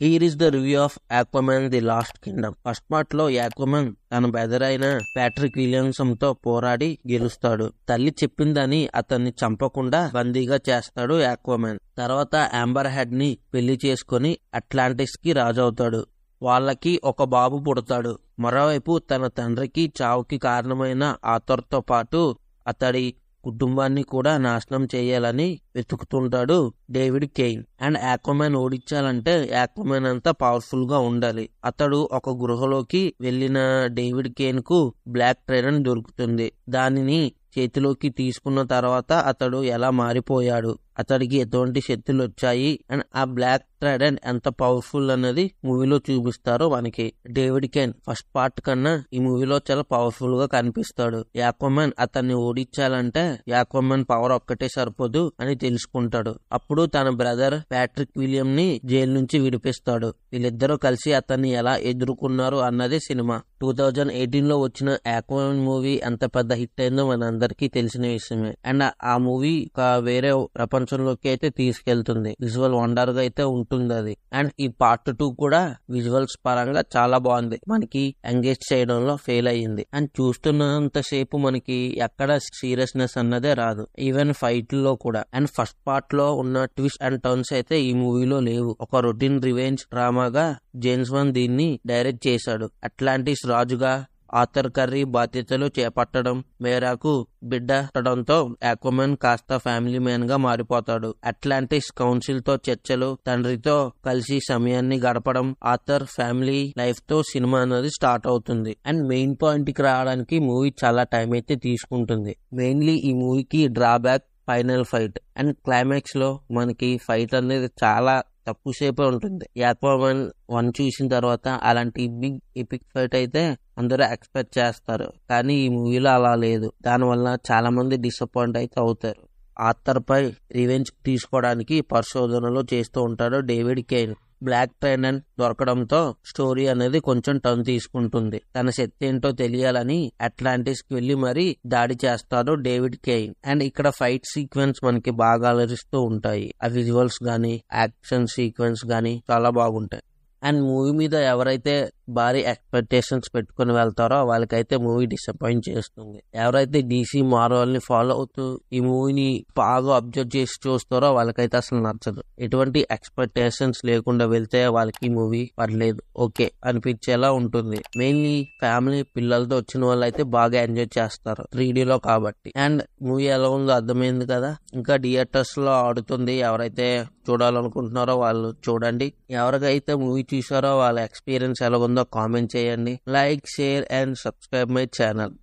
Here is the review of Aquaman the lost kingdom. First part లో Aquaman తన brother అయిన Patrick Williamson తో పోరాడి గెలుస్తాడు. తల్లి చెప్పిందని అతన్ని చంపకుండా బందీగా చేస్తాడు ఆక్వామన్. తర్వాత ఆంబర్ హెడ్ ని పెళ్లి చేసుకుని అట్లాంటిస్ కి రాజవుతాడు. వాళ్ళకి ఒక బాబు పుడతాడు. మరోవైపు తన తండ్రికి చావుకి కారణమైన ఆథర్తో పాటు అతడి కుటుంబాన్ని కూడా నాశనం చేయాలని వెతుకుతుంటాడు డేవిడ్ కేన్. అండ్ ఆక్వామన్ ఓడించాలంటే ఆక్వామన్ అంతా పవర్ఫుల్ గా ఉండాలి. అతడు ఒక గృహలోకి వెళ్లిన డేవిడ్ కేన్ కు బ్లాక్ ట్రైడెంట్ దొరుకుతుంది. దానిని చేతిలోకి తీసుకున్న తర్వాత అతడు ఎలా మారిపోయాడు, అతడికి ఎటువంటి శక్తులు వచ్చాయి అండ్ ఆ బ్లాక్ ట్రైడెంట్ ఎంత పవర్ఫుల్ అన్నది మూవీలో చూపిస్తారు మనకి. డేవిడ్ కేన్ ఫస్ట్ పార్ట్ కన్నా ఈ మూవీలో చాలా పవర్ఫుల్ గా కనిపిస్తాడు. ఆక్వామన్ అతన్ని ఓడించాలంటే ఆక్వామన్ పవర్ ఒక్కటే సరిపోదు అని తెలుసుకుంటాడు. అప్పుడు తన బ్రదర్ ప్యాట్రిక్ విలియం ని జైలు నుంచి విడిపిస్తాడు. వీళ్ళిద్దరూ కలిసి అతన్ని ఎలా ఎదుర్కొన్నారు అన్నదే సినిమా. 2018 లో వచ్చిన ఆక్వామన్ మూవీ ఎంత పెద్ద హిట్ అయిందో మనందరికీ తెలిసిన విషయమే. అండ్ ఆ మూవీ ఒక వేరే ప్రపంచంలోకి అయితే తీసుకెళ్తుంది. విజువల్ వండర్ గా అయితే ఉంటుంది అది. అండ్ ఈ పార్ట్ 2 కూడా విజువల్స్ పరంగా చాలా బాగుంది. మనకి ఎంగేజ్ చేయడంలో ఫెయిల్ అయ్యింది. అండ్ చూస్తున్నంత సేపు మనకి ఎక్కడ సీరియస్నెస్ అన్నదే రాదు, ఈవెన్ ఫైట్ లో కూడా. అండ్ ఫస్ట్ పార్ట్ లో ఉన్న ట్విస్ట్ అండ్ టర్న్స్ అయితే ఈ మూవీలో లేవు. ఒక రొటీన్ రివెంజ్ డ్రామాగా జేమ్స్ వాన్ దీన్ని డైరెక్ట్ చేశాడు. అట్లాంటిస్ రాజుగా ఆర్థర్ కర్రీ బాధ్యతలు చేపట్టడం మేరకు బిడ్డడంతో ఆక్వామన్ కాస్త ఫ్యామిలీ మ్యాన్ గా మారిపోతాడు. అట్లాంటిస్ కౌన్సిల్ తో చర్చలు, తండ్రితో కలిసి సమయాన్ని గడపడం, ఆర్థర్ ఫ్యామిలీ లైఫ్ తో సినిమా అనేది స్టార్ట్ అవుతుంది. అండ్ మెయిన్ పాయింట్ కి రావడానికి మూవీ చాలా టైం అయితే తీసుకుంటుంది. మెయిన్లీ ఈ మూవీకి drawback final fight. And climax లో మనకి ఫైట్ అనేది చాలా తక్కువ సేపే ఉంటుంది. ఆక్వామన్ 1 చూసిన తర్వాత అలాంటి బిగ్ ఎపిక్ ఫైట్ అయితే అందరూ ఎక్స్పెక్ట్ చేస్తారు, కానీ ఈ మూవీలో అలా లేదు. దానివల్ల చాలా మంది డిసప్పాయింట్ అయితే అవుతారు. ఆర్థర్ పై రివెంజ్ తీసుకోవడానికి పరిశోధనలు చేస్తూ ఉంటాడు డేవిడ్ కేన్. బ్లాక్ ట్రైడెంట్ దొరకడంతో స్టోరీ అనేది కొంచెం టర్న్ తీసుకుంటుంది. తన శక్తి ఏంటో తెలియాలని అట్లాంటిస్ కి వెళ్లి మరీ దాడి చేస్తాడు డేవిడ్ కేన్. అండ్ ఇక్కడ ఫైట్ సీక్వెన్స్ మనకి బాగా అలరిస్తూ ఉంటాయి. ఆ విజువల్స్ గానీ యాక్షన్ సీక్వెన్స్ గానీ చాలా బాగుంటాయి. అండ్ మూవీ మీద ఎవరైతే భారీ ఎక్స్పెక్టేషన్స్ పెట్టుకుని వెళ్తారో వాళ్ళకైతే మూవీ డిసప్పాయింట్ చేస్తుంది. ఎవరైతే DC మార్వెల్ ని ఫాలో అవుతూ ఈ మూవీని బాగా అబ్జర్వ్ చేసి చూస్తారో వాళ్ళకైతే అసలు నచ్చదు. ఎటువంటి ఎక్స్పెక్టేషన్స్ లేకుండా వెళ్తే వాళ్ళకి ఈ మూవీ పర్లేదు, ఓకే అనిపించేలా ఉంటుంది. మెయిన్లీ ఫ్యామిలీ పిల్లలతో వచ్చిన వాళ్ళు అయితే బాగా ఎంజాయ్ చేస్తారు 3D లో కాబట్టి. అండ్ మూవీ ఎలా ఉందో అర్థమైంది కదా. ఇంకా థియేటర్స్ లో ఆడుతుంది. ఎవరైతే చూడాలనుకుంటున్నారో వాళ్ళు చూడండి. ఎవరికైతే మూవీ చూసారో వాళ్ళ ఎక్స్పీరియన్స్ ఎలా ఉందో కామెంట్ చేయండి. Like, share and subscribe my channel.